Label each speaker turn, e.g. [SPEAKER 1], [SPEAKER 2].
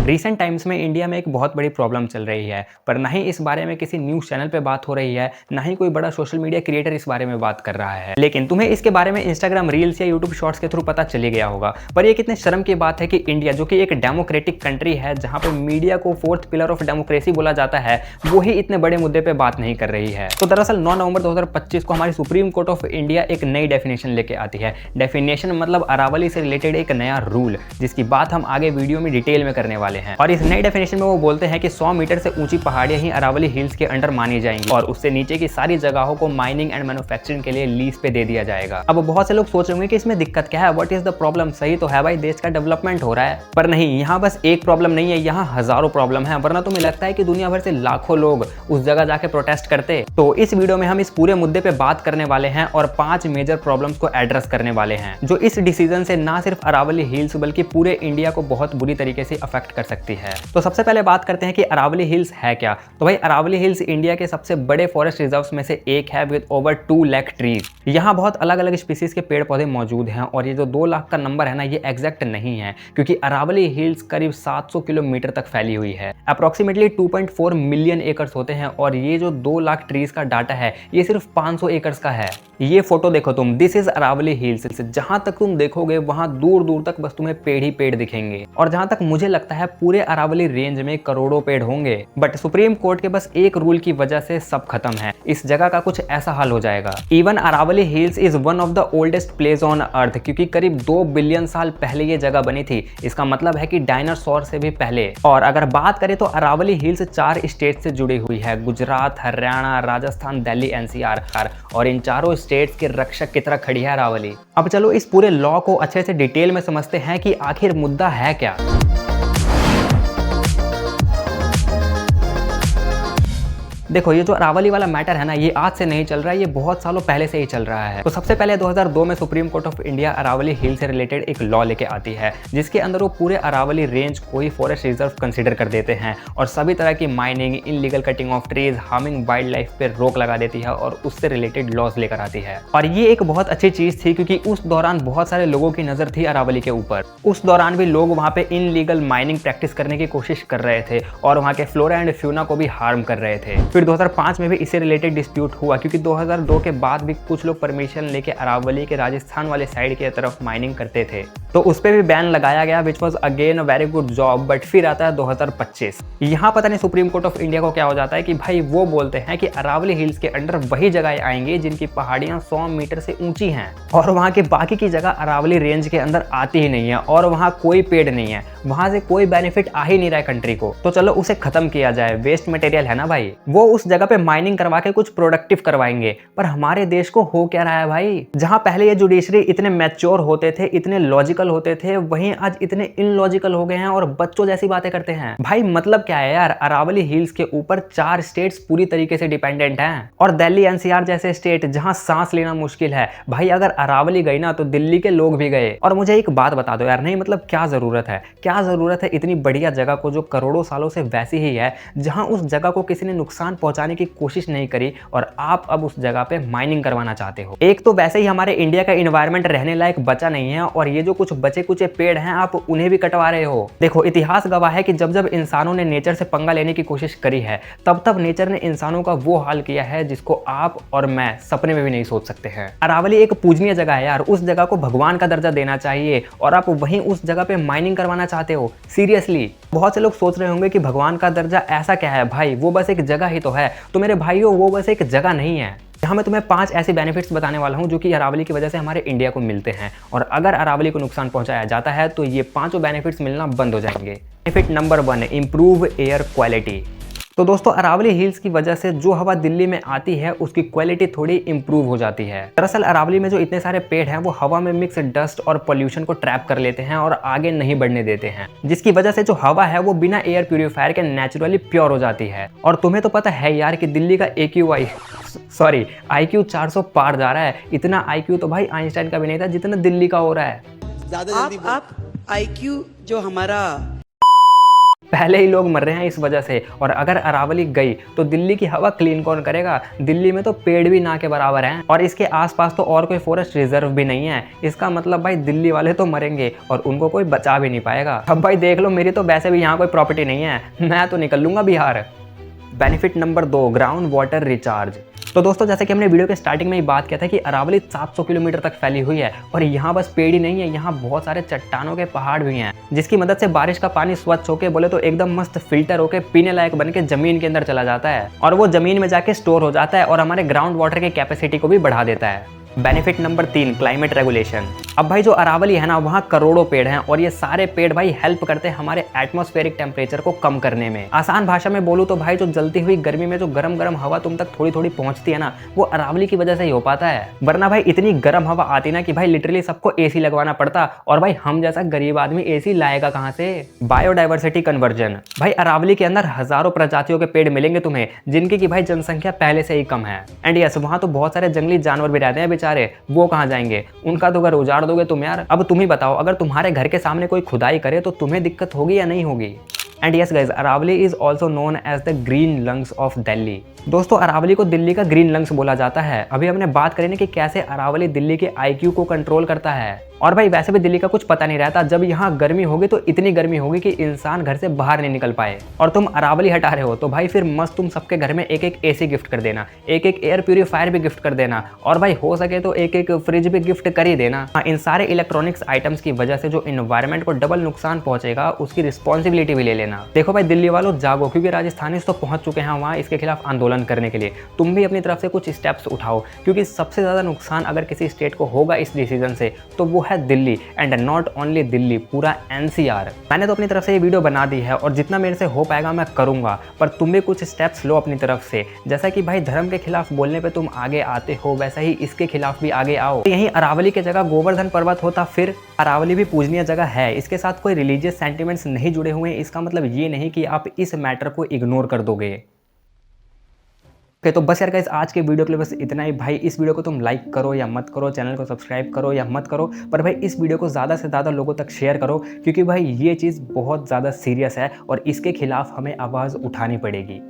[SPEAKER 1] Recent times में India में एक बहुत बड़ी प्रॉब्लम चल रही है, पर ना ही इस बारे में किसी न्यूज़ चैनल पे बात हो रही है, ना ही कोई बड़ा सोशल मीडिया क्रिएटर इस बारे में बात कर रहा है। लेकिन तुम्हें इसके बारे में इंस्टाग्राम रील्स या यूट्यूब शॉर्ट्स के थ्रू पता चली गया होगा। पर ये कितने शर्म की बात है कि इंडिया, जो कि एक डेमोक्रेटिक कंट्री है जहाँ पे मीडिया को फोर्थ पिलर ऑफ डेमोक्रेसी बोला जाता है, वो ही इतने बड़े मुद्दे पे बात नहीं कर रही है। तो दरअसल 9 नवंबर 2025 को हमारी सुप्रीम कोर्ट ऑफ इंडिया एक नई डेफिनेशन लेके आती है। डेफिनेशन मतलब अरावली से रिलेटेड एक नया रूल, जिसकी बात हम आगे वीडियो में डिटेल में करने वाले हैं। और इस नई डेफिनेशन में वो बोलते हैं कि 100 मीटर से ऊंची पहाड़ियां ही अरावली हिल्स के अंडर मानी जाएंगी और उससे नीचे की सारी जगहों को माइनिंग एंड मैन्युफैक्चरिंग के लिए लीज पे दे दिया जाएगा। अब बहुत से लोग सोच रहे होंगे कि इसमें दिक्कत क्या है, व्हाट इज द प्रॉब्लम। सही तो है भाई, देश का डेवलपमेंट हो रहा है, पर नहीं, यहाँ बस एक प्रॉब्लम नहीं है, यहाँ हजारों प्रॉब्लम है। वरना तुम्हें लगता है कि दुनिया भर से लाखों लोग उस जगह जाके प्रोटेस्ट करते। तो इस वीडियो में हम इस पूरे मुद्दे पे बात करने वाले हैं और 5 मेजर प्रॉब्लम्स को एड्रेस करने वाले हैं, जो इस डिसीजन से ना सिर्फ अरावली हिल्स बल्कि पूरे इंडिया को बहुत बुरी तरीके से अफेक्ट कर सकती है। तो सबसे पहले बात करते हैं कि अरावली हिल्स है क्या। तो भाई, अरावली हिल्स इंडिया के सबसे बड़े फॉरेस्ट रिजर्व्स में से एक है विद ओवर 2 लाख ट्रीज। यहाँ बहुत अलग अलग स्पीसीज के पेड़ पौधे मौजूद हैं और ये जो 2 लाख का नंबर है ना, ये एग्जैक्ट नहीं है, क्योंकि अरावली हिल्स करीब 700 किलोमीटर तक फैली हुई है। अप्रोक्सीमेटली 2.4 मिलियन एकर्स होते हैं और ये जो 2 लाख ट्रीज का डाटा है, ये सिर्फ 500 एकर्स का है। ये फोटो देखो तुम, दिस इज अरावली हिल्स। जहां तक तुम देखोगे वहां दूर दूर तक बस तुम्हें पेड़ ही पेड़ दिखेंगे और जहां तक मुझे लगता है पूरे अरावली रेंज में करोड़ों पेड़ होंगे। बट सुप्रीम कोर्ट के बस एक रूल की वजह से सब खत्म है। इस जगह का कुछ ऐसा हाल हो जाएगा। Even Aravalli hills is one of the oldest place on earth, क्योंकि करीब 2 बिलियन साल पहले ये जगह बनी थी। इसका मतलब है कि डायनासोर से भी पहले। और अगर बात करें तो अरावली हिल्स 4 स्टेट से जुड़ी हुई है, गुजरात, हरियाणा, राजस्थान, दिल्ली, एनसीआर। और इन चारों स्टेट्स के रक्षक की तरह खड़ी है अरावली। अब चलो इस पूरे लॉ को अच्छे से डिटेल में समझते हैं कि आखिर मुद्दा है क्या। देखो, ये जो अरावली वाला मैटर है ना, ये आज से नहीं चल रहा है, ये बहुत सालों पहले से ही चल रहा है। तो सबसे पहले 2002 में supreme court of India Aravali hill से रिलेटेड एक लॉ लेके आती है, जिसके अंदर वो पूरे अरावली रेंज को ही फॉरेस्ट रिजर्व कंसीडर कर देते हैं और सभी तरह की mining, illegal cutting of trees, harming wild life पे रोक लगा देती है और उससे रिलेटेड लॉज लेकर आती है। और ये एक बहुत अच्छी चीज थी, क्योंकि उस दौरान बहुत सारे लोगों की नजर थी अरावली के ऊपर। उस दौरान भी लोग वहाँ पे इनलीगल माइनिंग प्रैक्टिस करने की कोशिश कर रहे थे और वहाँ के फ्लोरा एंड फ्यूना को भी हार्म कर रहे थे। फिर 2005 में भी इससे रिलेटेड डिस्प्यूट हुआ, क्योंकि 2002 के बाद भी कुछ लोग परमिशन लेके अरावली के राजस्थान वाले साइड की तरफ माइनिंग करते थे, तो उस पे भी बैन लगाया गया, which was again a very good job. But फिर आता है 2025। यहाँ पता नहीं सुप्रीम कोर्ट ऑफ इंडिया को क्या हो जाता है कि भाई वो बोलते हैं कि अरावली हिल्स के अंडर वही जगह आएंगी जिनकी पहाड़ियां 100 मीटर से ऊंची हैं और वहाँ के बाकी की जगह अरावली रेंज के अंदर आती ही नहीं है और वहाँ कोई पेड़ नहीं है, वहां से कोई बेनिफिट आ ही नहीं रहा है कंट्री को। तो चलो उसे खत्म किया जाए, वेस्ट मटेरियल है ना भाई, वो उस जगह पे माइनिंग करवा के कुछ प्रोडक्टिव करवाएंगे। पर हमारे देश को हो क्या रहा है भाई, जहां पहले ये जुडिशरी इतने मैच्योर होते थे, इतने लॉजिकल होते थे, वहीं आज इतने इनलॉजिकल हो गए हैं और बच्चों जैसी बातें करते हैं। भाई मतलब क्या है यार, अरावली हिल्स के ऊपर 4 स्टेट्स पूरी तरीके से डिपेंडेंट हैं और दिल्ली एनसीआर जैसे स्टेट जहां सांस लेना मुश्किल है। भाई अगर अरावली गई ना तो दिल्ली के लोग भी गए। और मुझे एक बात बता दो यार, नहीं मतलब क्या जरूरत है इतनी बढ़िया जगह को जो करोड़ों सालों से वैसी ही है, जहां उस जगह को किसी ने नुकसान पहुंचाने की कोशिश नहीं करी और आप अब उस जगह पे माइनिंग करवाना चाहते हो। एक तो वैसे ही हमारे इंडिया का इन्वायरमेंट रहने लायक बचा नहीं है और ये जो कुछ बचे कुचे पेड़ हैं आप उन्हें भी कटवा रहे हो। देखो, इतिहास गवाह है कि जब जब इंसानों ने नेचर से पंगा लेने की कोशिश करी है, तब तब नेचर ने इंसानों का वो हाल किया है जिसको आप और मैं सपने में भी नहीं सोच सकते हैं। अरावली एक पूजनीय जगह है यार, उस जगह को भगवान का दर्जा देना चाहिए और आप वहीं उस जगह पे माइनिंग करवाना चाहते हो। सीरियसली, बहुत से लोग सोच रहे होंगे कि भगवान का दर्जा ऐसा क्या है भाई, वो बस एक जगह ही तो है। तो मेरे भाइयों, वो बस एक जगह नहीं है। यहाँ मैं तुम्हें 5 ऐसे बेनिफिट्स बताने वाला हूँ जो कि अरावली की वजह से हमारे इंडिया को मिलते हैं और अगर अरावली को नुकसान पहुंचाया जाता है तो ये 5 बेनिफिट्स मिलना बंद हो जाएंगे। Benefit number 1, improve air quality. तो दोस्तों, अरावली हिल्स की वजह से जो हवा दिल्ली में आती है उसकी क्वालिटी थोड़ी इंप्रूव हो जाती है। दरअसल अरावली में जो इतने सारे पेड़ हैं वो हवा में मिक्स डस्ट और पोल्यूशन को ट्रैप कर लेते हैं और आगे नहीं बढ़ने देते हैं, जिसकी वजह से जो हवा है वो बिना एयर प्यूरिफायर के नेचुरली प्योर हो जाती है। और तुम्हें तो पता है यार कि दिल्ली का IQ 400 पार जा रहा है। इतना IQ तो भाई आइंस्टाइन का भी नहीं था जितना दिल्ली का हो रहा है।
[SPEAKER 2] आप IQ जो हमारा
[SPEAKER 1] पहले ही लोग मर रहे हैं इस वजह से। और अगर अरावली गई तो दिल्ली की हवा क्लीन कौन करेगा? दिल्ली में तो पेड़ भी ना के बराबर हैं और इसके आसपास तो और कोई फॉरेस्ट रिजर्व भी नहीं है। इसका मतलब भाई दिल्ली वाले तो मरेंगे और उनको कोई बचा भी नहीं पाएगा। अब भाई देख लो, मेरी तो वैसे भी यहाँ कोई प्रॉपर्टी नहीं है, मैं तो निकल लूंगा Bihar. Benefit number 2, ground water recharge. तो दोस्तों, जैसे कि हमने वीडियो के स्टार्टिंग में ही बात किया था कि अरावली 700 किलोमीटर तक फैली हुई है और यहाँ बस पेड़ ही नहीं है, यहाँ बहुत सारे चट्टानों के पहाड़ भी हैं, जिसकी मदद से बारिश का पानी स्वच्छ होके बोले तो एकदम मस्त फिल्टर होके पीने लायक बन के जमीन के अंदर चला जाता है और वो जमीन में जाके स्टोर हो जाता है और हमारे ग्राउंड वाटर की कैपेसिटी को भी बढ़ा देता है। Benefit number 3, climate regulation. अब भाई जो अरावली है ना, वहाँ करोड़ों पेड़ हैं और ये सारे पेड़ भाई हेल्प करते हैं हमारे एटमॉस्फेरिक टेम्परेचर को कम करने में। आसान भाषा में बोलूँ तो भाई जो जलती हुई गर्मी में जो गरम गरम हवा तुम तक थोड़ी थोड़ी पहुंचती है ना, वो अरावली की वजह से ही हो पाता है। वरना भाई इतनी गर्म हवा आती ना कि भाई लिटरली सबको एसी लगवाना पड़ता और भाई हम जैसा गरीब आदमी एसी लाएगा कहाँ से? Biodiversity conversion. भाई अरावली के अंदर हजारों प्रजातियों के पेड़ मिलेंगे तुम्हें, जिनकी की भाई जनसंख्या पहले से ही कम है। एंड यस, वहाँ तो बहुत सारे जंगली जानवर भी रहते हैं बेचारे, वो कहाँ जाएंगे? उनका तो घर उजाड़ दोगे तुम यार। अब तुम ही बताओ, अगर तुम्हारे घर के सामने कोई खुदाई करे तो तुम्हें दिक्कत होगी या नहीं होगी? And yes guys, Aravalli is also known as the green lungs of Delhi. दोस्तों, अरावली को दिल्ली का ग्रीन लंग्स बोला जाता है। अभी हमने बात करी ना कि कैसे अरावली दिल्ली के IQ को कंट्रोल करता है। और भाई वैसे भी दिल्ली का कुछ पता नहीं रहता, जब यहाँ गर्मी होगी तो इतनी गर्मी होगी कि इंसान घर से बाहर नहीं निकल पाए। और तुम अरावली हटा रहे हो तो भाई फिर मस्त तुम सबके घर में एक एक AC गिफ्ट कर देना, एक एक एयर प्यूरीफायर भी गिफ्ट कर देना और भाई हो सके तो एक एक फ्रिज भी गिफ्ट कर ही देना। हाँ, इन सारे इलेक्ट्रॉनिक्स आइटम्स की वजह से जो इन्वायरमेंट को डबल नुकसान पहुंचेगा उसकी रिस्पॉन्सिबिलिटी भी ले लेना। देखो भाई दिल्ली वालों, जागो, क्योंकि राजस्थानी तो पहुंच चुके हैं वहाँ इसके खिलाफ आंदोलन करने के लिए। तुम भी अपनी तरफ से कुछ स्टेप्स उठाओ, क्योंकि सबसे ज्यादा नुकसान अगर किसी स्टेट को होगा इस डिसीजन से तो वो है Delhi. And not only Delhi, पूरा NCR। मैंने तो अपनी तरफ से ये वीडियो बना दी है और जितना मेरे से हो पाएगा मैं करूंगा, पर तुम भी कुछ स्टेप्स लो अपनी तरफ से। जैसा कि भाई धर्म के खिलाफ बोलने पे तुम आगे आते हो, वैसा ही इसके खिलाफ भी आगे आओ। यहीं अरावली की जगह गोवर्धन पर्वत होता फिर? अरावली भी पूजनीय जगह है, इसके साथ कोई रिलीजियस सेंटिमेंट्स नहीं जुड़े हुए हैं, इसका मतलब ये नहीं कि आप इस मैटर को इग्नोर कर दोगे। तो बस यार गाइस, आज के वीडियो के लिए बस इतना ही। भाई इस वीडियो को तुम लाइक करो या मत करो, चैनल को सब्सक्राइब करो या मत करो, पर भाई इस वीडियो को ज़्यादा से ज़्यादा लोगों तक शेयर करो, क्योंकि भाई ये चीज़ बहुत ज़्यादा सीरियस है और इसके खिलाफ हमें आवाज़ उठानी पड़ेगी।